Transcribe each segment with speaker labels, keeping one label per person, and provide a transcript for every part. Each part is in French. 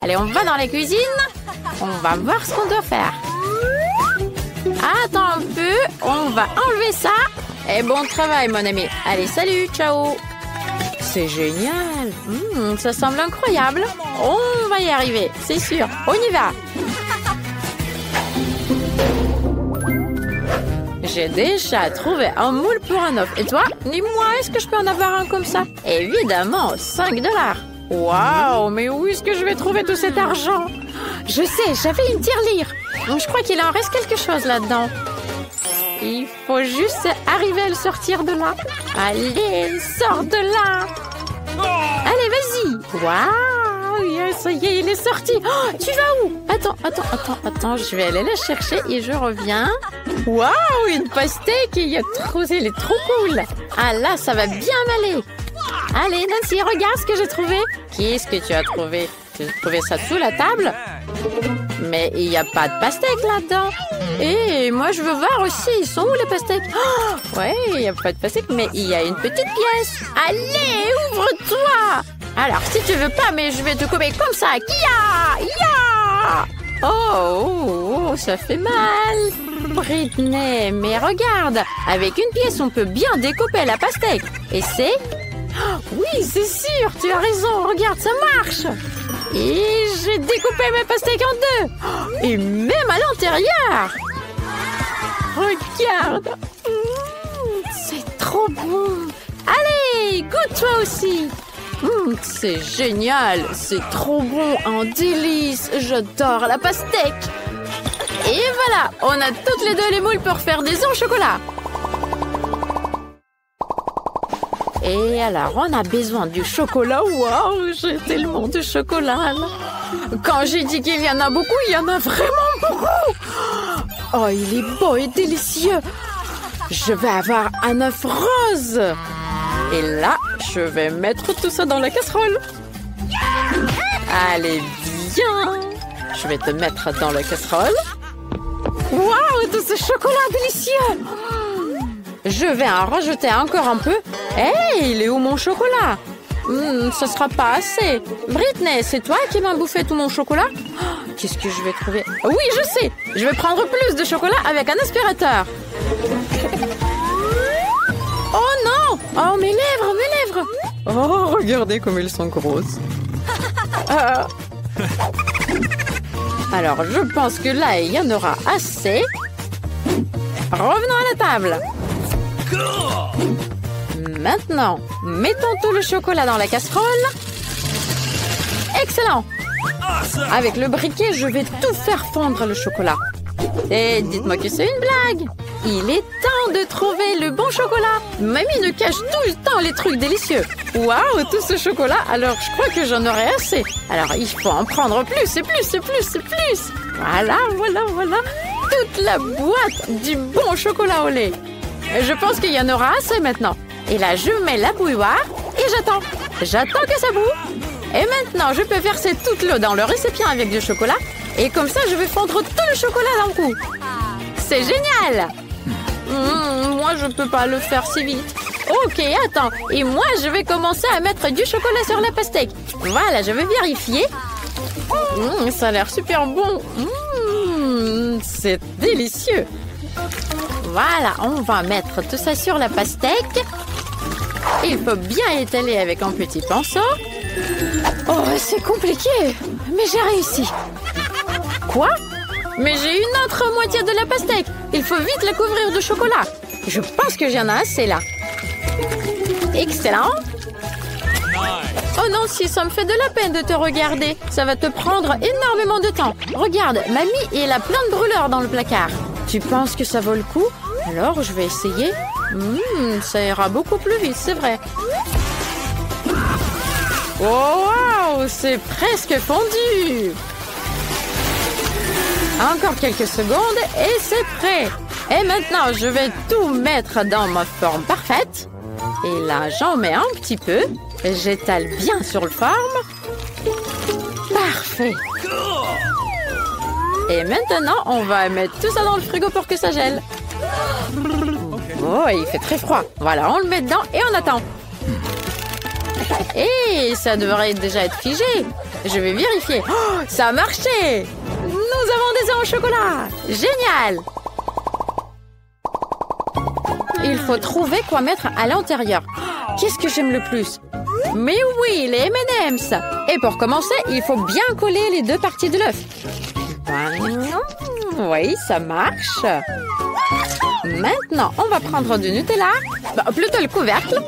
Speaker 1: Allez, on va dans la cuisine. On va voir ce qu'on doit faire. Attends un peu. On va enlever ça. Et bon travail, mon ami. Allez, salut, ciao. C'est génial. Ça semble incroyable. On va y arriver, c'est sûr. On y va. J'ai déjà trouvé un moule pour un œuf. Et toi, dis-moi, est-ce que je peux en avoir un comme ça? Évidemment, 5 $. Waouh, mais où est-ce que je vais trouver tout cet argent? Je sais, j'avais une tirelire. Donc je crois qu'il en reste quelque chose là-dedans. Il faut juste arriver à le sortir de là. Allez, sors de là. Allez, vas-y. Waouh, yes, ça y est, il est sorti. Oh, tu vas où? Attends, je vais aller la chercher et je reviens. Waouh, une pastèque, elle est trop cool. Ah là, ça va bien m'aller. Allez, Nancy, regarde ce que j'ai trouvé. Qu'est-ce que tu as trouvé? Tu as trouvé ça sous la table? Mais il n'y a pas de pastèque là-dedans. Et moi, je veux voir aussi. Ils sont où les pastèques? Oh, ouais, il n'y a pas de pastèque, mais il y a une petite pièce. Allez, ouvre-toi. Alors, si tu veux pas, mais je vais te couper comme ça. Kia! Ya! Oh, ça fait mal. Britney, mais regarde. Avec une pièce, on peut bien découper la pastèque. Et c'est... Oui, c'est sûr, tu as raison. Regarde, ça marche. Et j'ai découpé mes pastèques en 2. Et même à l'intérieur. Regarde. C'est trop bon. Allez, goûte toi aussi. C'est génial. C'est trop bon, un délice. J'adore la pastèque. Et voilà, on a toutes les deux les moules pour faire des œufs au chocolat. Et alors, on a besoin du chocolat. Waouh, j'ai tellement de chocolat, là. Quand j'ai dit qu'il y en a beaucoup, il y en a vraiment beaucoup. Oh, il est beau et délicieux. Je vais avoir un œuf rose. Et là, je vais mettre tout ça dans la casserole. Allez, viens. Je vais te mettre dans la casserole. Waouh, tout ce chocolat délicieux. Je vais en rajouter encore un peu. Hé, il est où mon chocolat? Ce sera pas assez. Britney, c'est toi qui m'as bouffé tout mon chocolat? Qu'est-ce que je vais trouver? Oui, je sais. Je vais prendre plus de chocolat avec un aspirateur. Oh non! Oh, mes lèvres! Oh, regardez comme elles sont grosses. Alors, je pense que là, il y en aura assez. Revenons à la table. Maintenant, mettons tout le chocolat dans la casserole. Excellent! Avec le briquet, je vais tout faire fondre le chocolat. Et dites-moi que c'est une blague. Il est temps de trouver le bon chocolat. Mamie nous cache tout le temps les trucs délicieux. Waouh, tout ce chocolat, alors je crois que j'en aurai assez. Alors il faut en prendre plus et plus et plus et plus. Voilà. Toute la boîte du bon chocolat au lait. Je pense qu'il y en aura assez maintenant. Et là, je mets la bouilloire et j'attends. J'attends que ça boue. Et maintenant, je peux verser toute l'eau dans le récipient avec du chocolat. Et comme ça, je vais fondre tout le chocolat d'un coup. C'est génial. Moi, je peux pas le faire si vite. Ok, attends. Et moi, je vais commencer à mettre du chocolat sur la pastèque. Voilà, je vais vérifier. Ça a l'air super bon. C'est délicieux. Voilà, on va mettre tout ça sur la pastèque. Il faut bien étaler avec un petit pinceau. Oh, c'est compliqué. Mais j'ai réussi. Quoi? Mais j'ai une autre moitié de la pastèque. Il faut vite la couvrir de chocolat. Je pense que j'en ai assez là. Excellent. Oh non, si ça me fait de la peine de te regarder. Ça va te prendre énormément de temps. Regarde, mamie, elle a plein de brûleurs dans le placard. Tu penses que ça vaut le coup? Alors, je vais essayer. Ça ira beaucoup plus vite, c'est vrai. Oh, wow, c'est presque fondu. Encore quelques secondes et c'est prêt. Et maintenant, je vais tout mettre dans ma forme parfaite. Et là, j'en mets un petit peu. J'étale bien sur le forme. Parfait. Et maintenant, on va mettre tout ça dans le frigo pour que ça gèle. Oh, il fait très froid. Voilà, on le met dedans et on attend. Et ça devrait déjà être figé. Je vais vérifier. Oh, ça a marché! Nous avons des œufs au chocolat! Génial! Il faut trouver quoi mettre à l'intérieur. Qu'est-ce que j'aime le plus? Mais oui, les M&M's! Et pour commencer, il faut bien coller les deux parties de l'œuf. Oui, ça marche. Maintenant, on va prendre du Nutella, plutôt le couvercle,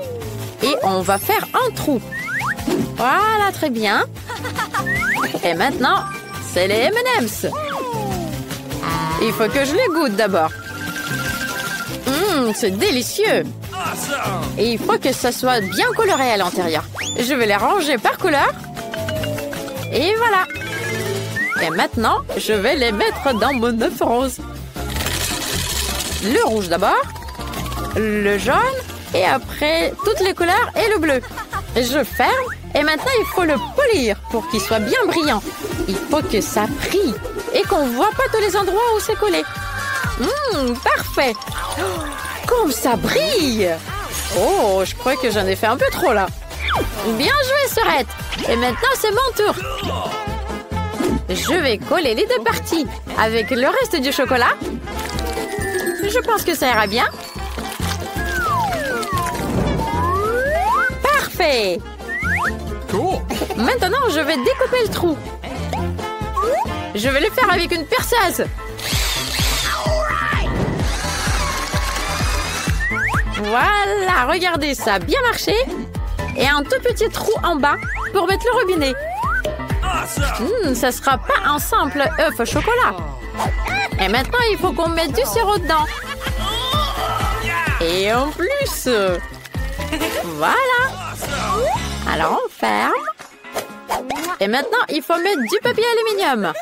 Speaker 1: et on va faire un trou. Voilà, très bien. Et maintenant, c'est les M&M's. Il faut que je les goûte d'abord. C'est délicieux. Et il faut que ça soit bien coloré à l'intérieur. Je vais les ranger par couleur. Et voilà. Et maintenant, je vais les mettre dans mon œuf rose. Le rouge d'abord, le jaune, et après toutes les couleurs et le bleu. Je ferme, et maintenant il faut le polir pour qu'il soit bien brillant. Il faut que ça brille et qu'on ne voit pas tous les endroits où c'est collé. Parfait. Comme ça brille! Oh, je crois que j'en ai fait un peu trop là. Bien joué, Sorette. Et maintenant, c'est mon tour. Je vais coller les deux parties avec le reste du chocolat. Je pense que ça ira bien. Parfait. Maintenant, je vais découper le trou. Je vais le faire avec une perceuse. Voilà, regardez, ça a bien marché. Et un tout petit trou en bas pour mettre le robinet. Ça sera pas un simple œuf au chocolat. Et maintenant, il faut qu'on mette du sirop dedans. Et en plus, voilà. Alors, on ferme. Et maintenant, il faut mettre du papier aluminium.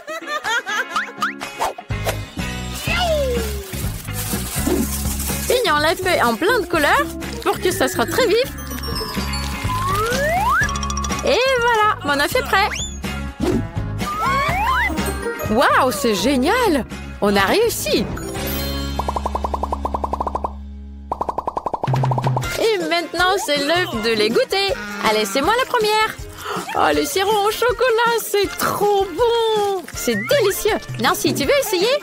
Speaker 1: Peignons la feuille en plein de couleurs pour que ça sera très vif. Et voilà, mon œuf est prêt. Waouh, c'est génial! On a réussi! Et maintenant, c'est l'œuf de les goûter. Allez, c'est moi la première. Oh, le sirop au chocolat, c'est trop bon! C'est délicieux! Nancy, tu veux essayer?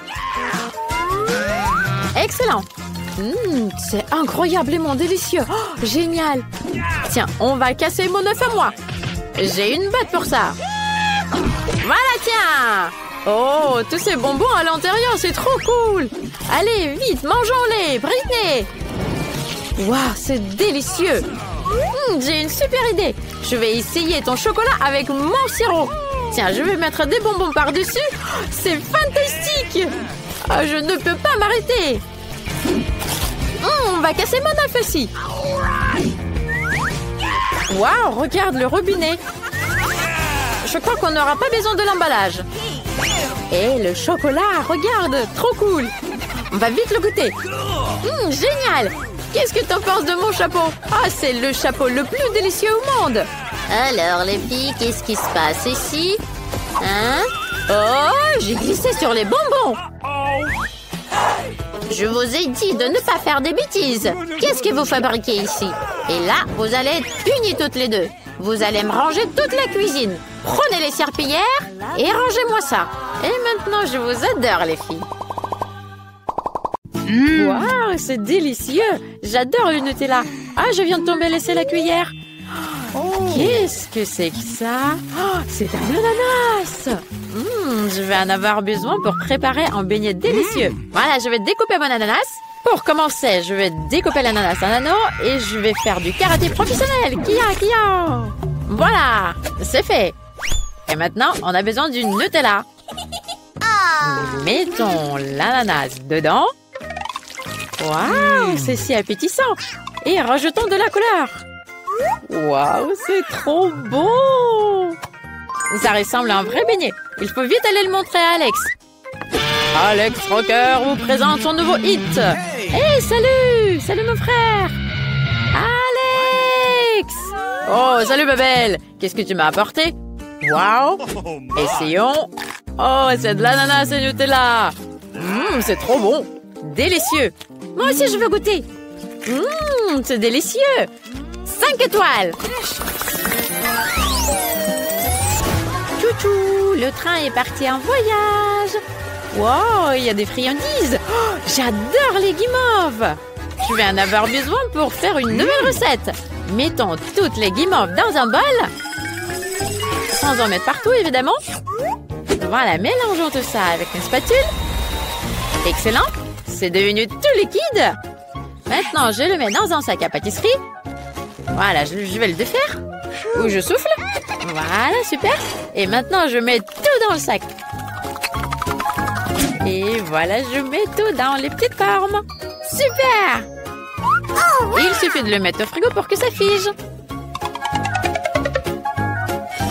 Speaker 1: Excellent! C'est incroyablement délicieux! Oh, génial! Tiens, on va casser mon œuf à moi. J'ai une botte pour ça. Voilà, tiens! Oh, tous ces bonbons à l'intérieur, c'est trop cool! Allez, vite, mangeons-les! Britney! Waouh, c'est délicieux! J'ai une super idée! Je vais essayer ton chocolat avec mon sirop! Tiens, je vais mettre des bonbons par-dessus! C'est fantastique! Oh, je ne peux pas m'arrêter! On va casser mon œuf aussi! Waouh, regarde le robinet! Je crois qu'on n'aura pas besoin de l'emballage. Et le chocolat, regarde, trop cool. On va vite le goûter. Génial. Qu'est-ce que t'en penses de mon chapeau? Ah, c'est le chapeau le plus délicieux au monde. Alors, les filles, qu'est-ce qui se passe ici? Hein? Oh, j'ai glissé sur les bonbons. Je vous ai dit de ne pas faire des bêtises. Qu'est-ce que vous fabriquez ici? Et là, vous allez être punies toutes les deux. Vous allez me ranger toute la cuisine. Prenez les serpillières et rangez-moi ça. Et maintenant, je vous adore, les filles. Waouh, c'est délicieux. J'adore le Nutella. Ah, je viens de tomber laisser la cuillère. Qu'est-ce que c'est que ça? Oh, c'est un ananas. Je vais en avoir besoin pour préparer un beignet délicieux. Voilà, je vais découper mon ananas. Pour commencer, je vais découper l'ananas en anneaux et je vais faire du karaté professionnel. Kia! Voilà, c'est fait. Et maintenant, on a besoin du Nutella. Mettons l'ananas dedans. Waouh, c'est si appétissant. Et rajoutons de la couleur. Waouh, c'est trop beau. Ça ressemble à un vrai beignet. Il faut vite aller le montrer à Alex. Alex Rocker vous présente son nouveau hit. Hey, salut! Salut mon frère! Alex! Oh, salut ma belle! Qu'est-ce que tu m'as apporté? Waouh! Essayons. Oh, c'est de l'ananas et Nutella. C'est trop bon. Délicieux. Moi aussi, je veux goûter. C'est délicieux. 5 étoiles. le train est parti en voyage. Wow, il y a des friandises. Oh, j'adore les guimauves. Je vais en avoir besoin pour faire une nouvelle recette. Mettons toutes les guimauves dans un bol. Sans en mettre partout, évidemment. Voilà, mélangeons tout ça avec une spatule. Excellent. C'est devenu tout liquide. Maintenant, je le mets dans un sac à pâtisserie. Voilà, je vais le défaire. Ou je souffle. Voilà, super. Et maintenant, je mets tout dans le sac. Et voilà, je mets tout dans les petites formes. Super! Il suffit de le mettre au frigo pour que ça fige.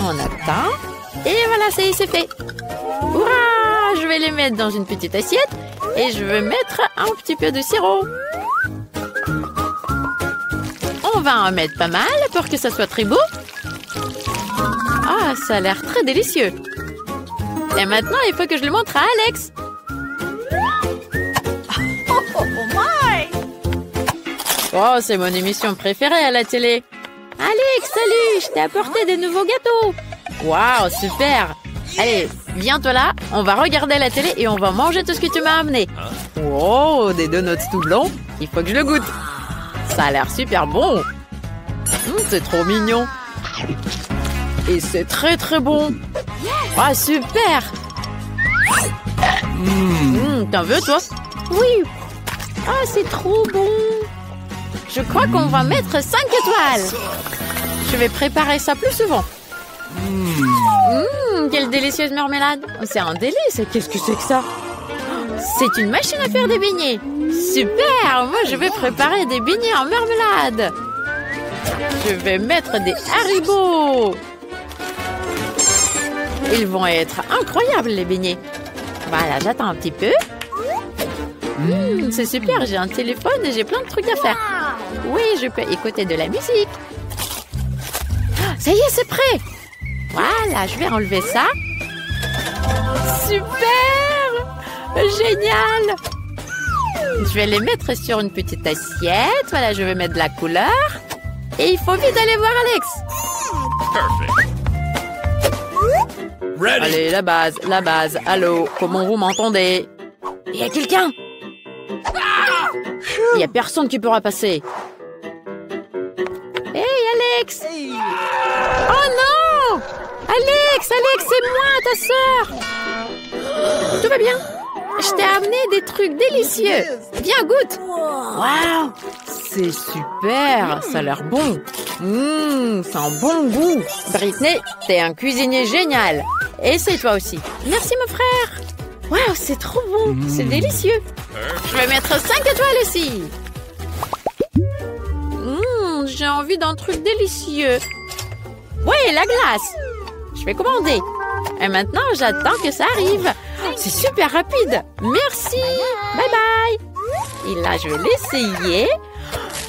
Speaker 1: On attend. Et voilà, c'est fait. Hurrah! Je vais les mettre dans une petite assiette. Et je vais mettre un petit peu de sirop. On va en mettre pas mal pour que ça soit très beau. Ah, ça a l'air très délicieux. Et maintenant, il faut que je le montre à Alex. Oh, c'est mon émission préférée à la télé. Alex, salut, je t'ai apporté des nouveaux gâteaux. Waouh, super. Allez, viens-toi là, on va regarder la télé et on va manger tout ce que tu m'as amené. Oh, des donuts tout blancs. Il faut que je le goûte. Ça a l'air super bon. C'est trop mignon. Et c'est très très bon. Ah, super. T'en veux, toi? Oui. Ah, c'est trop bon. Je crois qu'on va mettre 5 étoiles. Je vais préparer ça plus souvent. Quelle délicieuse marmelade. C'est un délice. Qu'est-ce que c'est que ça? C'est une machine à faire des beignets. Super. Moi, je vais préparer des beignets en marmelade. Je vais mettre des haribots. Ils vont être incroyables, les beignets. Voilà, j'attends un petit peu. C'est super, j'ai un téléphone et j'ai plein de trucs à faire. Oui, je peux écouter de la musique. Ça y est, c'est prêt. Voilà, je vais enlever ça. Super! Génial! Je vais les mettre sur une petite assiette. Voilà, je vais mettre de la couleur. Et il faut vite aller voir Alex. Ready. Allez, la base. Allô, comment vous m'entendez? Il y a quelqu'un? Il n'y a personne qui pourra passer. Hey, Alex! Oh non! Alex, c'est moi, ta sœur! Tout va bien? Je t'ai amené des trucs délicieux. Viens, goûte! Waouh! C'est super! Ça a l'air bon. C'est un bon goût. Britney, t'es un cuisinier génial. Essaye toi aussi. Merci, mon frère. Waouh, c'est trop bon. C'est délicieux. Je vais mettre 5 étoiles ici. J'ai envie d'un truc délicieux. Oui, la glace. Je vais commander. Et maintenant, j'attends que ça arrive. C'est super rapide. Merci. Bye bye. Et là, je vais l'essayer.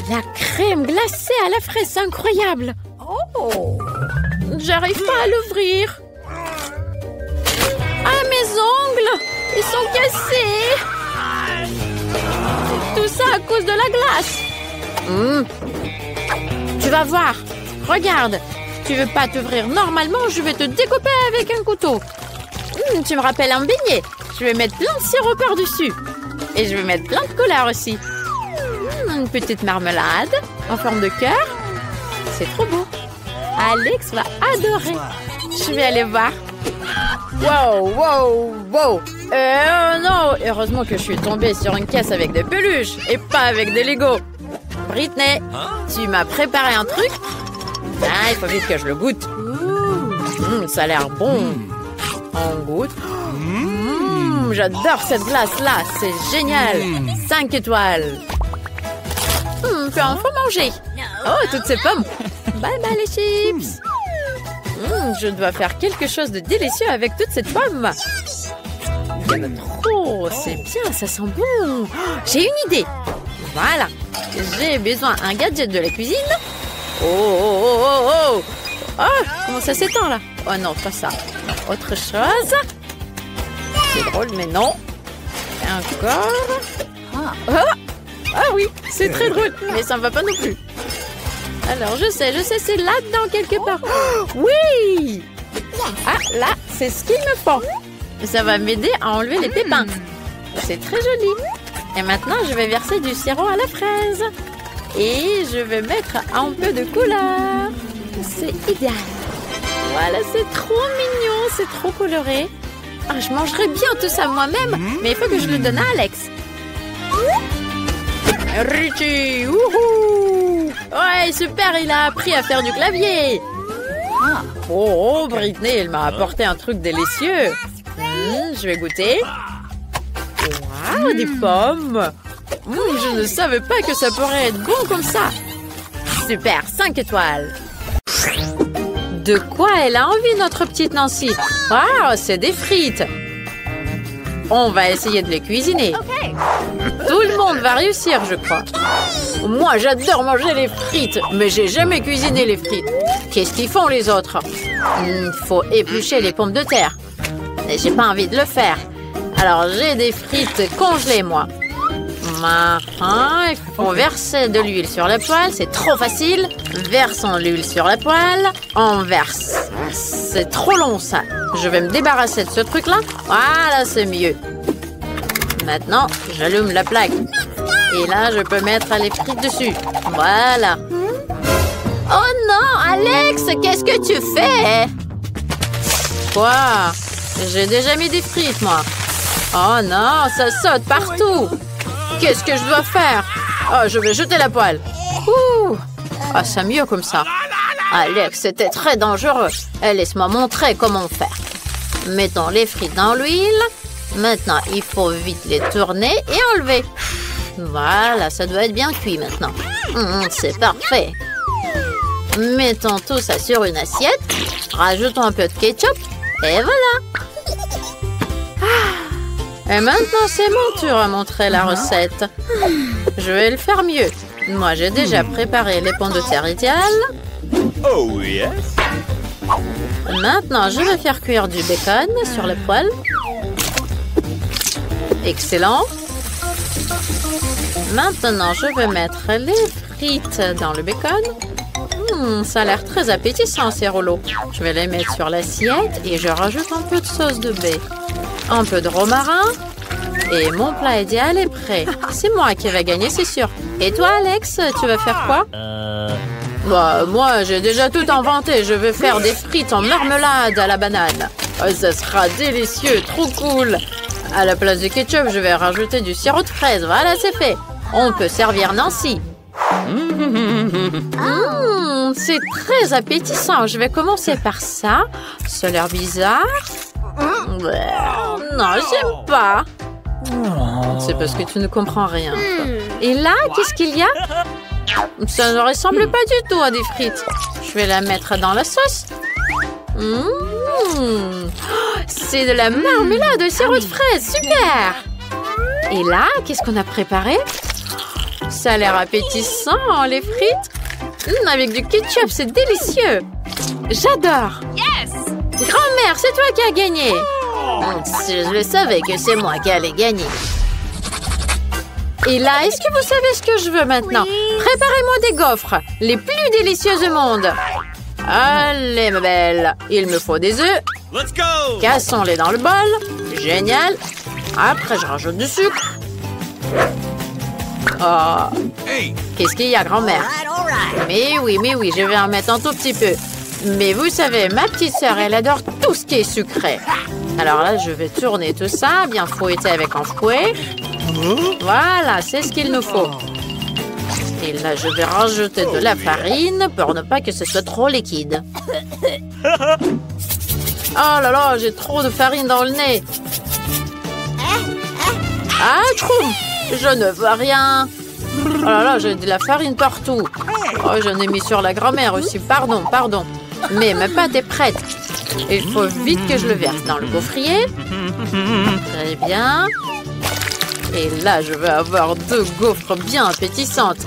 Speaker 1: La crème glacée à la fraise, c'est incroyable. Oh. J'arrive pas à l'ouvrir. Ah, mes ongles. Ils sont cassés. Tout ça à cause de la glace. Tu vas voir. Regarde. Tu veux pas t'ouvrir normalement, je vais te découper avec un couteau. Tu me rappelles un beignet. Je vais mettre plein de sirop par-dessus. Et je vais mettre plein de couleurs aussi. Une petite marmelade en forme de cœur. C'est trop beau. Alex va adorer. Je vais aller voir. Wow. Non, heureusement que je suis tombée sur une caisse avec des peluches et pas avec des Legos. Britney, tu m'as préparé un truc. Ah, il faut vite que je le goûte. Ça a l'air bon. On goûte. J'adore cette glace-là. C'est génial. 5 étoiles. Puis on faut manger. Oh, toutes ces pommes. Bye bye les chips. Je dois faire quelque chose de délicieux avec toutes ces pommes. Il y en a trop. C'est bien, ça sent bon. J'ai une idée. Voilà. J'ai besoin d'un gadget de la cuisine. Oh, comment ça s'étend là? Oh non, pas ça. Non, autre chose. C'est drôle, mais non. Encore. Ah oui, c'est très drôle, mais ça ne va pas non plus. Alors, je sais, c'est là-dedans quelque part. Oh, oui! Ah, là, c'est ce qu'il me faut. Ça va m'aider à enlever les pépins. C'est très joli. Et maintenant, je vais verser du sirop à la fraise. Et je vais mettre un peu de couleur. C'est idéal. Voilà, c'est trop mignon, c'est trop coloré. Ah, je mangerai bien tout ça moi-même, mais il faut que je le donne à Alex. Richie, wouhou! Ouais, super, il a appris à faire du clavier. Oh, Britney, elle m'a apporté un truc délicieux. Je vais goûter. Waouh, des pommes. Je ne savais pas que ça pourrait être bon comme ça. Super, 5 étoiles. De quoi elle a envie, notre petite Nancy? Waouh, c'est des frites. On va essayer de les cuisiner. Tout le monde va réussir, je crois. Moi, j'adore manger les frites, mais j'ai jamais cuisiné les frites. Qu'est-ce qu'ils font, les autres? Faut éplucher les pommes de terre. Et j'ai pas envie de le faire. Alors, j'ai des frites congelées, moi. Il faut verser de l'huile sur la poêle. C'est trop facile. Versons l'huile sur la poêle. On verse. C'est trop long, ça. Je vais me débarrasser de ce truc-là. Voilà, c'est mieux. Maintenant, j'allume la plaque. Et là, je peux mettre les frites dessus. Voilà. Oh non, Alex, qu'est-ce que tu fais? Quoi? J'ai déjà mis des frites, moi. Oh non, ça saute partout. Qu'est-ce que je dois faire? Oh, je vais jeter la poêle. Ah, c'est mieux comme ça. Alex, c'était très dangereux. Laisse-moi montrer comment faire. Mettons les frites dans l'huile. Maintenant, il faut vite les tourner et enlever. Voilà, ça doit être bien cuit maintenant. C'est parfait. Mettons tout ça sur une assiette. Rajoutons un peu de ketchup. Et voilà. Et maintenant, c'est mon tour à montrer la recette. Je vais le faire mieux. Moi, j'ai déjà préparé les pommes de terre idéales.
Speaker 2: Oh yes.
Speaker 1: Maintenant, je vais faire cuire du bacon sur la poêle. Excellent. Maintenant, je vais mettre les frites dans le bacon. Ça a l'air très appétissant, ces rouleaux. Je vais les mettre sur l'assiette et je rajoute un peu de sauce de baie. Un peu de romarin. Et mon plat idéal est prêt. C'est moi qui vais gagner, c'est sûr. Et toi, Alex, tu vas faire quoi? Moi, j'ai déjà tout inventé. Je vais faire des frites en marmelade à la banane. Oh, ça sera délicieux, trop cool. À la place du ketchup, je vais rajouter du sirop de fraise. Voilà, c'est fait. On peut servir Nancy. C'est très appétissant. Je vais commencer par ça. Ça a l'air bizarre. Non, j'aime pas. C'est parce que tu ne comprends rien. Et là, qu'est-ce qu'il y a? Ça ne ressemble pas du tout à des frites. Je vais la mettre dans la sauce. C'est de la marmelade au sirop de fraise. Super! Et là, qu'est-ce qu'on a préparé? Ça a l'air appétissant, les frites. Avec du ketchup, c'est délicieux. J'adore.
Speaker 3: Yes!
Speaker 1: Grand-mère, c'est toi qui as gagné. Je le savais que c'est moi qui allais gagner. Et là, est-ce que vous savez ce que je veux maintenant? Préparez-moi des gaufres, les plus délicieuses du monde. Allez, ma belle, il me faut des œufs.
Speaker 2: Let's go!
Speaker 1: Cassons-les dans le bol. Génial. Après, je rajoute du sucre. Oh, qu'est-ce qu'il y a, grand-mère? Mais oui, je vais en mettre un tout petit peu. Mais vous savez, ma petite sœur, elle adore tout ce qui est sucré. Alors là, je vais tourner tout ça, bien fouetter avec un fouet. Voilà, c'est ce qu'il nous faut. Et là, je vais rajouter de la farine pour ne pas que ce soit trop liquide. Oh là là, j'ai trop de farine dans le nez. Ah, troum! Je ne vois rien. Oh là là, j'ai de la farine partout. Oh, j'en ai mis sur la grand-mère aussi. Pardon. Mais ma pâte est prête. Il faut vite que je le verse dans le gaufrier. Très bien. Et là, je vais avoir 2 gaufres bien appétissantes.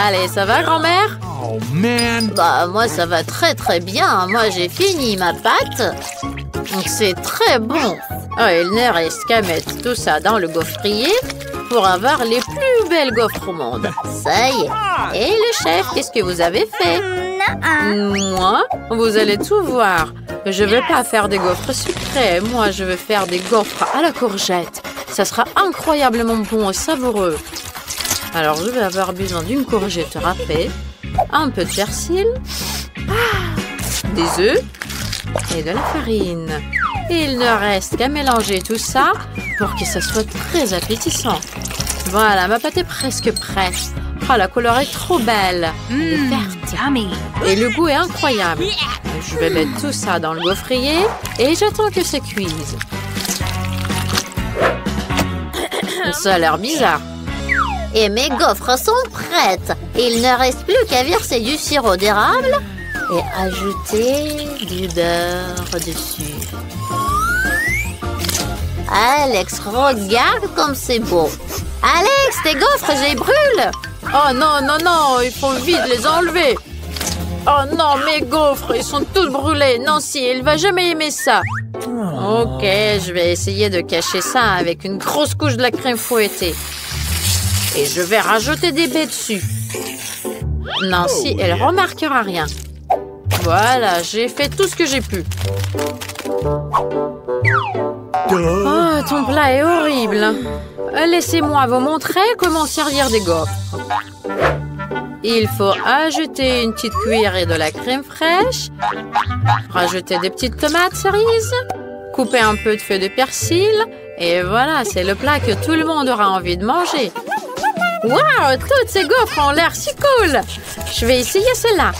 Speaker 1: Allez, ça va, grand-mère?
Speaker 2: Oh man!
Speaker 1: Moi, ça va très bien. Moi, j'ai fini ma pâte. Donc, c'est très bon. Oh, il ne reste qu'à mettre tout ça dans le gaufrier pour avoir les plus belles gaufres au monde. Ça y est. Et le chef, qu'est-ce que vous avez fait? Moi, vous allez tout voir. Je veux pas faire des gaufres sucrés. Moi, je veux faire des gaufres à la courgette. Ça sera incroyablement bon et savoureux. Alors, je vais avoir besoin d'une courgette râpée, un peu de persil, des œufs et de la farine. Il ne reste qu'à mélanger tout ça pour que ça soit très appétissant. Voilà, ma pâte est presque prête. Oh, la couleur est trop belle. Elle est verte.
Speaker 3: Yummy.
Speaker 1: Et le goût est incroyable. Je vais mettre tout ça dans le gaufrier et j'attends que ça cuise. Ça a l'air bizarre.
Speaker 4: Et mes gaufres sont prêtes. Il ne reste plus qu'à verser du sirop d'érable et ajouter du beurre dessus. Alex, regarde comme c'est beau. Alex, tes gaufres, je les brûle.
Speaker 1: Oh non, non, non, il faut vite les enlever. Oh non, mes gaufres, ils sont toutes brûlées. Nancy, elle va jamais aimer ça. Ok, je vais essayer de cacher ça avec une grosse couche de la crème fouettée. Et je vais rajouter des baies dessus. Nancy, elle remarquera rien. Voilà, j'ai fait tout ce que j'ai pu. Oh, ton plat est horrible. Laissez-moi vous montrer comment servir des gaufres. Il faut ajouter une petite cuillerée de la crème fraîche, rajouter des petites tomates cerises, couper un peu de feuilles de persil, et voilà, c'est le plat que tout le monde aura envie de manger. Waouh, toutes ces gaufres ont l'air si cool! Je vais essayer celle-là.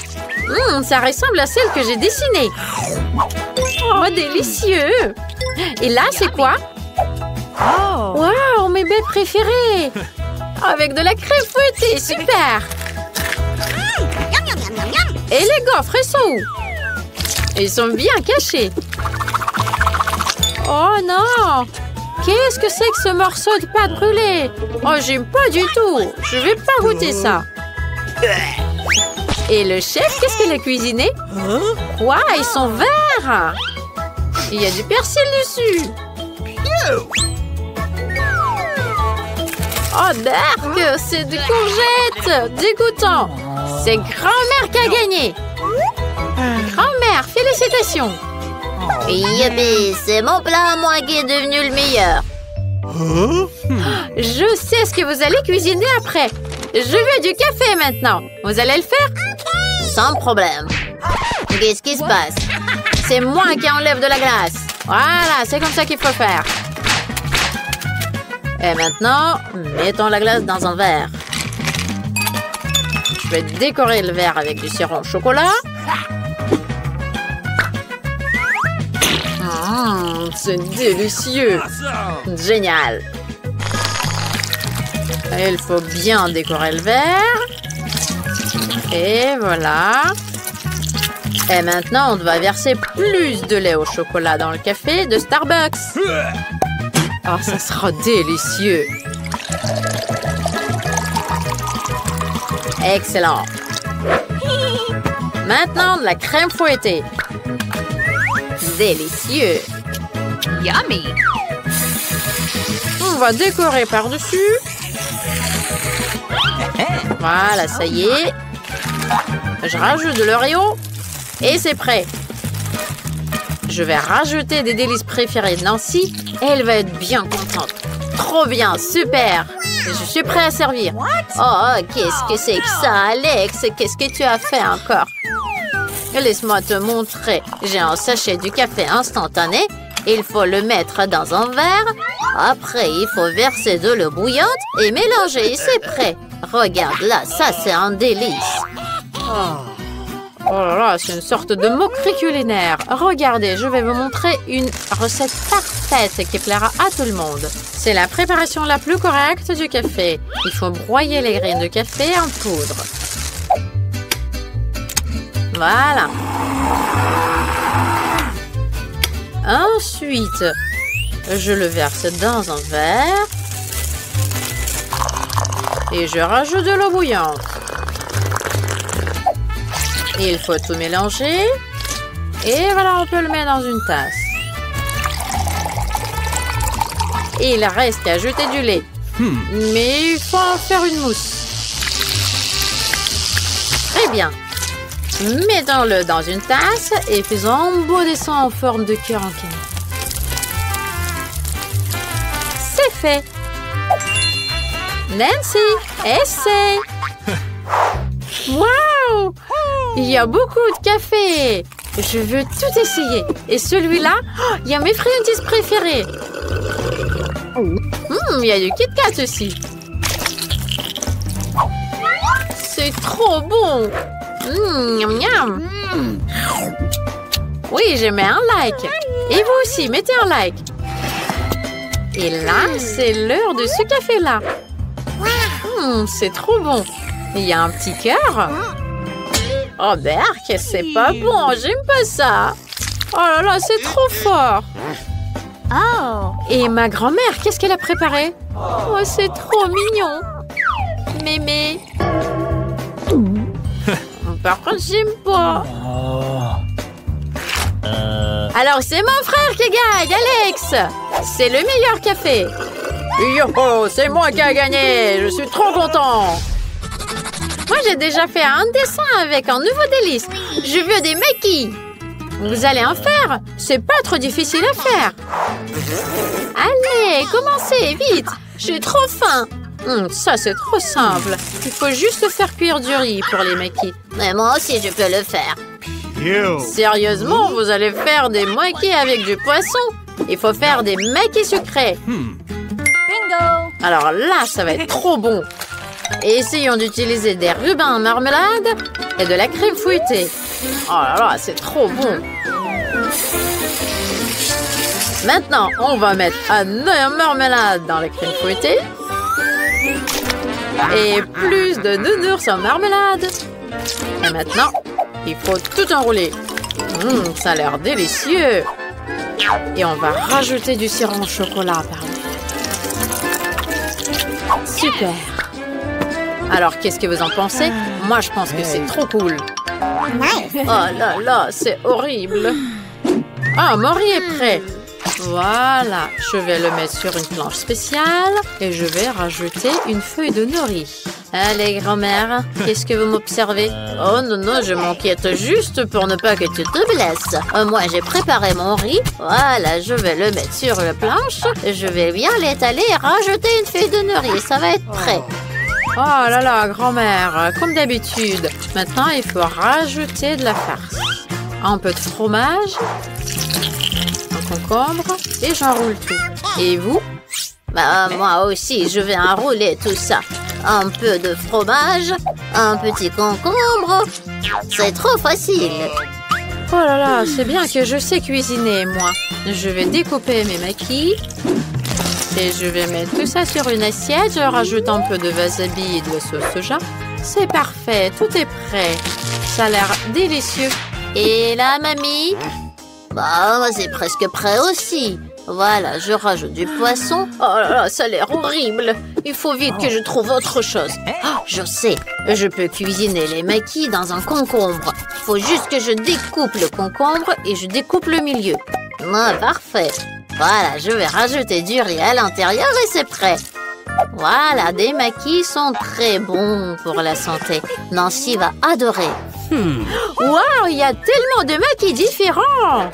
Speaker 1: Ça ressemble à celle que j'ai dessinée. Oh, délicieux! Et là, c'est quoi? Waouh, mes baies préférées! Avec de la crème fouettée, super! Et les gaufres, elles sont où? Ils sont bien cachés. Oh non! Qu'est-ce que c'est que ce morceau de pâte brûlée? Oh, j'aime pas du tout. Je vais pas goûter ça. Et le chef, qu'est-ce qu'il a cuisiné? Quoi? Ils sont verts! Il y a du persil dessus. Oh, Berk, c'est des courgettes! Dégoûtant! C'est grand-mère qui a gagné! Grand-mère, félicitations!
Speaker 4: Youpi, c'est mon plat à moi qui est devenu le meilleur.
Speaker 1: Je sais ce que vous allez cuisiner après. Je veux du café maintenant. Vous allez le faire?
Speaker 4: Sans problème. Qu'est-ce qui se passe?
Speaker 1: C'est moi qui enlève de la glace. Voilà, c'est comme ça qu'il faut faire. Et maintenant, mettons la glace dans un verre. Je vais décorer le verre avec du sirop au chocolat. C'est délicieux. Génial. Il faut bien décorer le verre. Et voilà. Et maintenant, on doit verser plus de lait au chocolat dans le café de Starbucks. Oh, ça sera délicieux. Excellent. Maintenant, de la crème fouettée. Délicieux.
Speaker 3: Yummy.
Speaker 1: On va décorer par-dessus. Voilà, ça y est. Je rajoute de l'Oreo. Et c'est prêt. Je vais rajouter des délices préférées de Nancy. Elle va être bien contente. Trop bien, super. Je suis prêt à servir.
Speaker 4: Oh, qu'est-ce que c'est que ça, Alex? Qu'est-ce que tu as fait encore?
Speaker 1: Laisse-moi te montrer. J'ai un sachet du café instantané. Il faut le mettre dans un verre.
Speaker 4: Après, il faut verser de l'eau bouillante et mélanger. Et c'est prêt. Regarde là, ça c'est un délice.
Speaker 1: Oh là là, c'est une sorte de moquerie culinaire. Regardez, je vais vous montrer une recette parfaite qui plaira à tout le monde. C'est la préparation la plus correcte du café. Il faut broyer les graines de café en poudre. Voilà. Ensuite, je le verse dans un verre. Et je rajoute de l'eau bouillante. Il faut tout mélanger. Et voilà, on peut le mettre dans une tasse. Et il reste qu'à ajouter du lait. Mais il faut en faire une mousse. Très bien. Mettons-le dans une tasse et faisons un beau dessin en forme de cœur en canne. C'est fait. Nancy, essaye. Waouh! Il y a beaucoup de café. Je veux tout essayer. Et celui-là, il y a mes friandises préférées. Il y a du Kit Kat aussi. C'est trop bon. Miam, miam. Oui, je mets un like. Et vous aussi, mettez un like. Et là, c'est l'heure de ce café-là. C'est trop bon. Il y a un petit cœur. Oh, berk, c'est pas bon. J'aime pas ça. Oh là là, c'est trop fort.
Speaker 4: Oh.
Speaker 1: Et ma grand-mère, qu'est-ce qu'elle a préparé? Oh, c'est trop mignon. Mémé. Par contre, j'aime pas. Alors, c'est mon frère qui gagne, Alex. C'est le meilleur café. Yo, c'est moi qui a gagné. Je suis trop content. Moi, j'ai déjà fait un dessin avec un nouveau délice. Je veux des maquis. Vous allez en faire? C'est pas trop difficile à faire. Allez, commencez, vite. J'ai trop faim. Ça, c'est trop simple. Il faut juste faire cuire du riz pour les maquis.
Speaker 4: Mais moi aussi, je peux le faire.
Speaker 1: Sérieusement, vous allez faire des maquis avec du poisson? Il faut faire des maquis sucrés.
Speaker 4: Bingo!
Speaker 1: Alors là, ça va être trop bon. Et essayons d'utiliser des rubans en marmelade et de la crème fouettée. Oh là là, c'est trop bon. Maintenant, on va mettre un œuf en marmelade dans la crème fouettée. Et plus de nounours en marmelade. Et maintenant, il faut tout enrouler. Ça a l'air délicieux. Et on va rajouter du sirop au chocolat par-dessus. Super. Alors, qu'est-ce que vous en pensez? Moi, je pense que c'est trop cool. Oh là là, c'est horrible. Ah, mon riz est prêt. Voilà, je vais le mettre sur une planche spéciale et je vais rajouter une feuille de nori. Allez, grand-mère, qu'est-ce que vous m'observez? Oh non, non, je m'inquiète juste pour ne pas que tu te blesses. Moi, j'ai préparé mon riz. Voilà, je vais le mettre sur la planche. Je vais bien l'étaler et rajouter une feuille de nori. Ça va être prêt. Oh là là, grand-mère, comme d'habitude. Maintenant, il faut rajouter de la farce. Un peu de fromage. Concombre et j'enroule tout. Et vous? Moi aussi, je vais enrouler tout ça. Un peu de fromage, un petit concombre. C'est trop facile. Oh là là, c'est bien que je sais cuisiner, moi. Je vais découper mes maquis. Et je vais mettre tout ça sur une assiette. Je rajoute un peu de wasabi et de la sauce soja. C'est parfait, tout est prêt. Ça a l'air délicieux. Et là, mamie? C'est presque prêt aussi. Voilà, je rajoute du poisson. Oh là là, ça a l'air horrible. Il faut vite que je trouve autre chose. Je sais, je peux cuisiner les maquis dans un concombre. Il faut juste que je découpe le concombre et je découpe le milieu. Parfait. Voilà, je vais rajouter du riz à l'intérieur et c'est prêt. Voilà, des maquis sont très bons pour la santé. Nancy va adorer. Waouh, il y a tellement de maquis différents.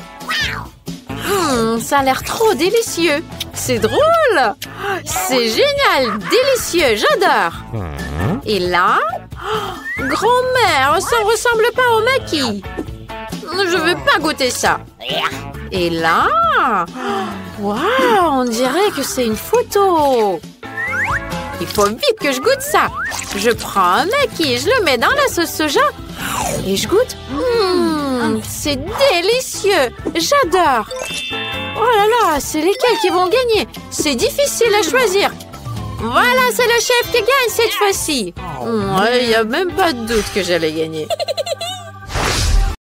Speaker 1: Ça a l'air trop délicieux. C'est drôle. C'est génial, délicieux, j'adore. Et là, grand-mère, ça ne ressemble pas au maquis. Je ne veux pas goûter ça. Et là, waouh, on dirait que c'est une photo. Il faut vite que je goûte ça. Je prends un maquis, je le mets dans la sauce soja et je goûte. C'est délicieux. J'adore. Oh là là, c'est lesquels qui vont gagner? C'est difficile à choisir. Voilà, c'est le chef qui gagne cette fois-ci. Il n'y a même pas de doute que j'allais gagner.